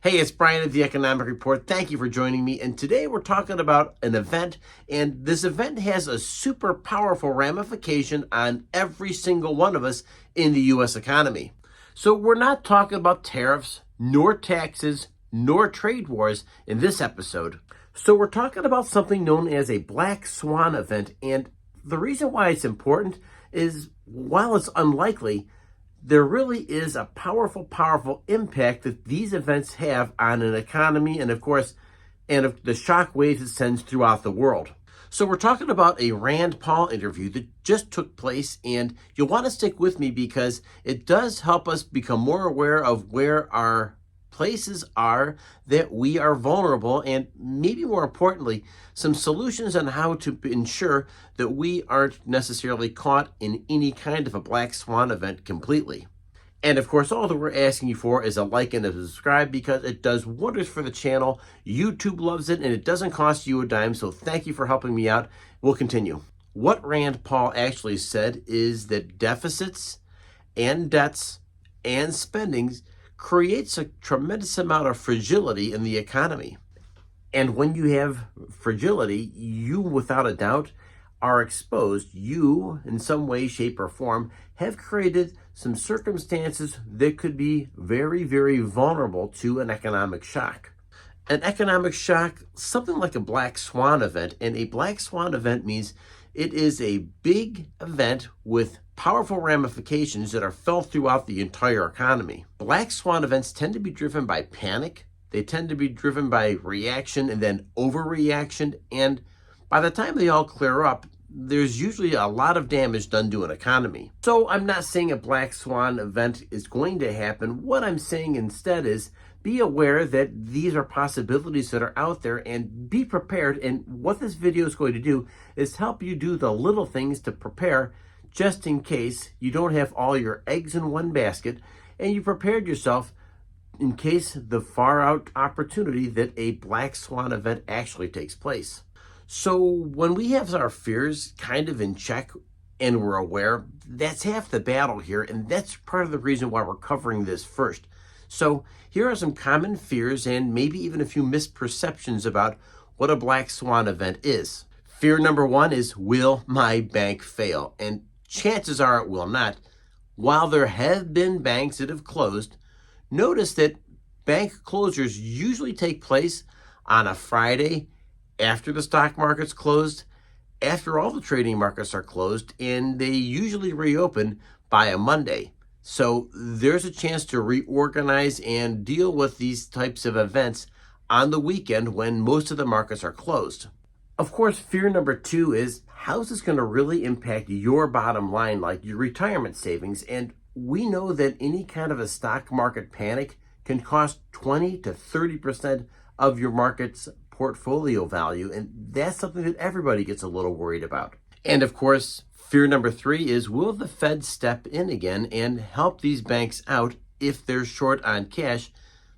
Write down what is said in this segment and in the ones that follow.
Hey, it's Brian of the Economic Report. Thank you for joining me. And today we're talking about an event, and this event has a super powerful ramification on every single one of us in the U.S. economy. So we're not talking about tariffs, nor taxes, nor trade wars in this episode. So we're talking about something known as a Black Swan event. And the reason why it's important is, while it's unlikely, there really is a powerful impact that these events have on an economy and, of course, the shock waves it sends throughout the world. So we're talking about a Rand Paul interview that just took place, and you'll want to stick with me because it does help us become more aware of where our places are that we are vulnerable, and maybe more importantly, some solutions on how to ensure that we aren't necessarily caught in any kind of a black swan event completely. And of course, all that we're asking you for is a like and a subscribe because it does wonders for the channel. YouTube loves it, and it doesn't cost you a dime, so thank you for helping me out. We'll continue. What Rand Paul actually said is that deficits and debts and spendings creates a tremendous amount of fragility in the economy. And when you have fragility, you, without a doubt, are exposed. You, in some way, shape, or form, have created some circumstances that could be very, very vulnerable to an economic shock. An economic shock, something like a black swan event, and a black swan event means it is a big event with powerful ramifications that are felt throughout the entire economy. Black swan events tend to be driven by panic. They tend to be driven by reaction and then overreaction. And by the time they all clear up, there's usually a lot of damage done to an economy. So I'm not saying a black swan event is going to happen. What I'm saying instead is be aware that these are possibilities that are out there and be prepared. And what this video is going to do is help you do the little things to prepare just in case you don't have all your eggs in one basket and you prepared yourself in case the far out opportunity that a black swan event actually takes place. So when we have our fears kind of in check and we're aware, that's half the battle here, and that's part of the reason why we're covering this first. So here are some common fears and maybe even a few misperceptions about what a black swan event is. Fear number one is, will my bank fail? And chances are it will not. While there have been banks that have closed, notice that bank closures usually take place on a Friday after the stock market's closed, after all the trading markets are closed, and they usually reopen by a Monday. So there's a chance to reorganize and deal with these types of events on the weekend when most of the markets are closed. Of course, fear number two is, how's this going to really impact your bottom line, like your retirement savings? And we know that any kind of a stock market panic can cost 20 to 30% of your market's portfolio value. And that's something that everybody gets a little worried about. And of course, fear number three is, will the Fed step in again and help these banks out if they're short on cash,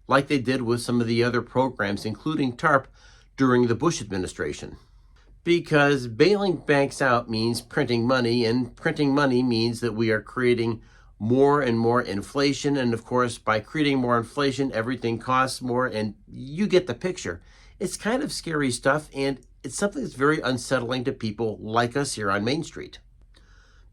like they did with some of the other programs, including TARP during the Bush administration? Because bailing banks out means printing money, and printing money means that we are creating more and more inflation. And of course, by creating more inflation, everything costs more, and you get the picture. It's kind of scary stuff, and it's something that's very unsettling to people like us here on Main Street.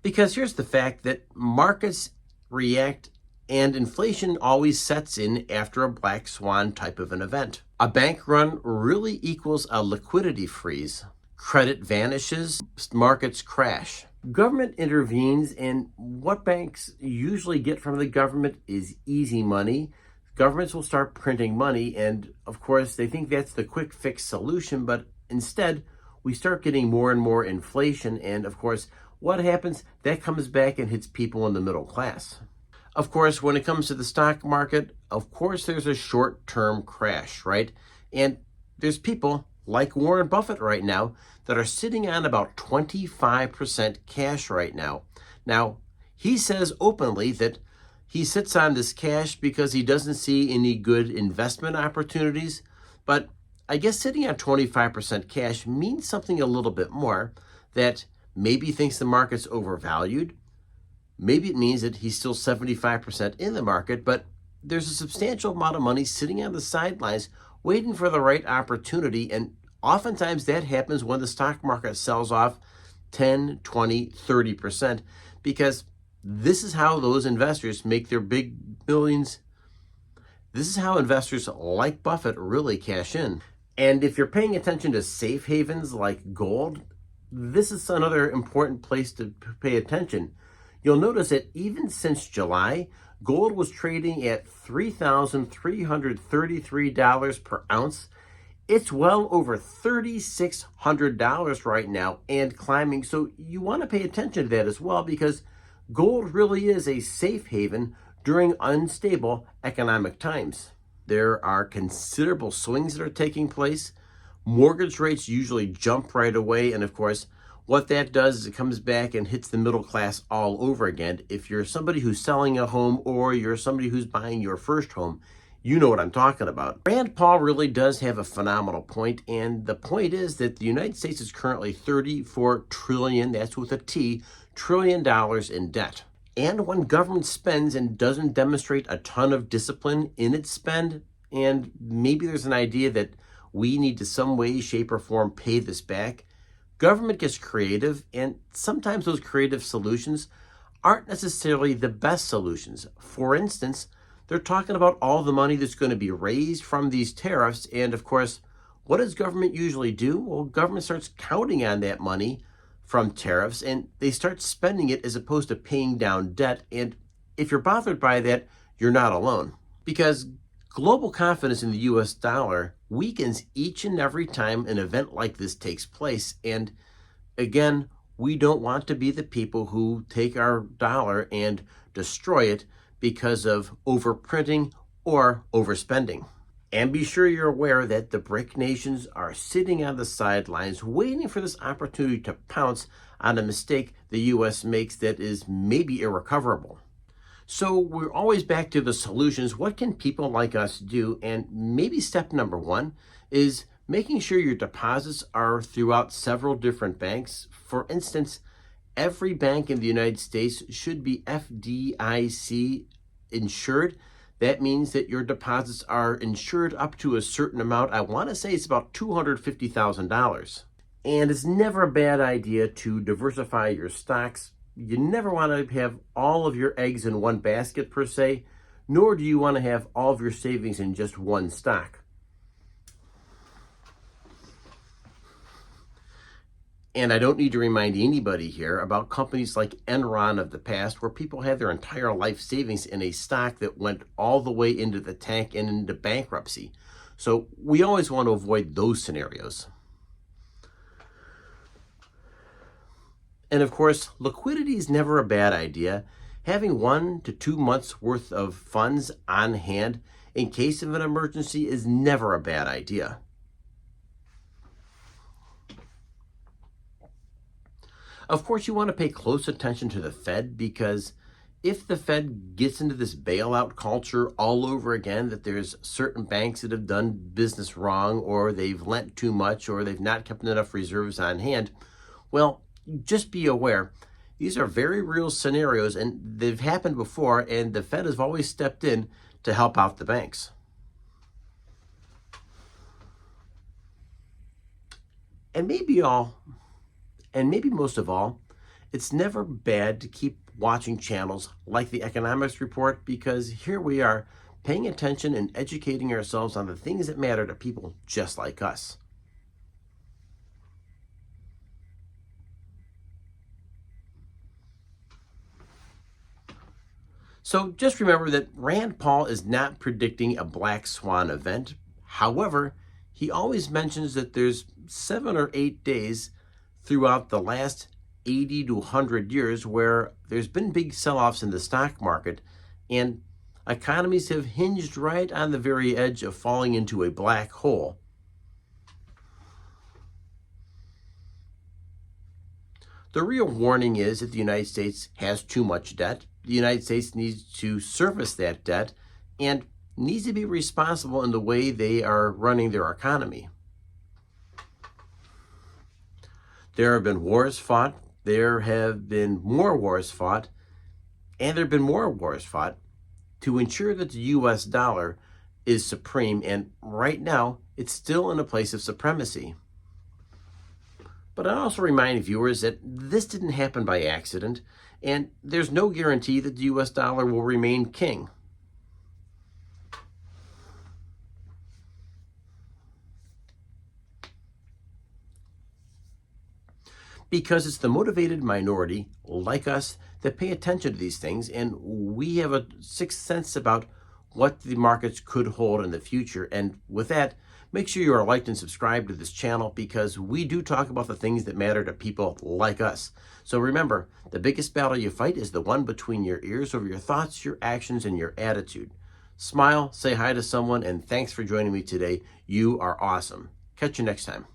Because here's the fact that markets react and inflation always sets in after a black swan type of an event. A bank run really equals a liquidity freeze. Credit vanishes, markets crash. Government intervenes, and what banks usually get from the government is easy money. Governments will start printing money, and of course they think that's the quick fix solution, but instead we start getting more and more inflation, and of course what happens? That comes back and hits people in the middle class. Of course, when it comes to the stock market, of course there's a short-term crash, right? And there's people like Warren Buffett right now that are sitting on about 25% cash right now. Now, he says openly that he sits on this cash because he doesn't see any good investment opportunities, but I guess sitting on 25% cash means something a little bit more, that maybe he thinks the market's overvalued. Maybe it means that he's still 75% in the market, but there's a substantial amount of money sitting on the sidelines waiting for the right opportunity. And oftentimes that happens when the stock market sells off 10, 20, 30%, because this is how those investors make their big millions. This is how investors like Buffett really cash in. And if you're paying attention to safe havens like gold, this is another important place to pay attention. You'll notice that even since July, gold was trading at $3,333 per ounce. It's well over $3,600 right now and climbing. So you want to pay attention to that as well, because gold really is a safe haven during unstable economic times. There are considerable swings that are taking place. Mortgage rates usually jump right away. And of course, what that does is it comes back and hits the middle class all over again. If you're somebody who's selling a home or you're somebody who's buying your first home, you know what I'm talking about. Rand Paul really does have a phenomenal point, and the point is that the United States is currently $34 trillion, that's with a T, trillion dollars in debt. And when government spends and doesn't demonstrate a ton of discipline in its spend, and maybe there's an idea that we need to some way, shape, or form pay this back, government gets creative, and sometimes those creative solutions aren't necessarily the best solutions. For instance, they're talking about all the money that's going to be raised from these tariffs, and of course, what does government usually do? Well, government starts counting on that money from tariffs, and they start spending it as opposed to paying down debt. And if you're bothered by that, you're not alone, because global confidence in the US dollar weakens each and every time an event like this takes place. And again, we don't want to be the people who take our dollar and destroy it because of overprinting or overspending. And be sure you're aware that the BRIC nations are sitting on the sidelines waiting for this opportunity to pounce on a mistake the US makes that is maybe irrecoverable. So we're always back to the solutions. What can people like us do? And maybe step number one is making sure your deposits are throughout several different banks. For instance, every bank in the United States should be FDIC insured. That means that your deposits are insured up to a certain amount. I want to say it's about $250,000. And it's never a bad idea to diversify your stocks. You never want to have all of your eggs in one basket per se, nor do you want to have all of your savings in just one stock. And I don't need to remind anybody here about companies like Enron of the past, where people had their entire life savings in a stock that went all the way into the tank and into bankruptcy. So we always want to avoid those scenarios. And of course, liquidity is never a bad idea. Having 1 to 2 months worth of funds on hand in case of an emergency is never a bad idea. Of course, you want to pay close attention to the Fed, because if the Fed gets into this bailout culture all over again, that there's certain banks that have done business wrong, or they've lent too much, or they've not kept enough reserves on hand, well, just be aware. These are very real scenarios, and they've happened before, and the Fed has always stepped in to help out the banks. And maybe most of all, it's never bad to keep watching channels like the Economics Report, because here we are paying attention and educating ourselves on the things that matter to people just like us. So just remember that Rand Paul is not predicting a Black Swan event. However, he always mentions that there's 7 or 8 days throughout the last 80 to 100 years where there's been big sell-offs in the stock market, and economies have hinged right on the very edge of falling into a black hole. The real warning is that the United States has too much debt. The United States needs to service that debt and needs to be responsible in the way they are running their economy. There have been wars fought, there have been more wars fought, and there have been more wars fought. to ensure that the US dollar is supreme, and right now it's still in a place of supremacy. But I also remind viewers that this didn't happen by accident, and there's no guarantee that the US dollar will remain king. Because it's the motivated minority, like us, that pay attention to these things, and we have a sixth sense about what the markets could hold in the future. And with that, make sure you are liked and subscribed to this channel, because we do talk about the things that matter to people like us. So remember, the biggest battle you fight is the one between your ears over your thoughts, your actions, and your attitude. Smile, say hi to someone, and thanks for joining me today. You are awesome. Catch you next time.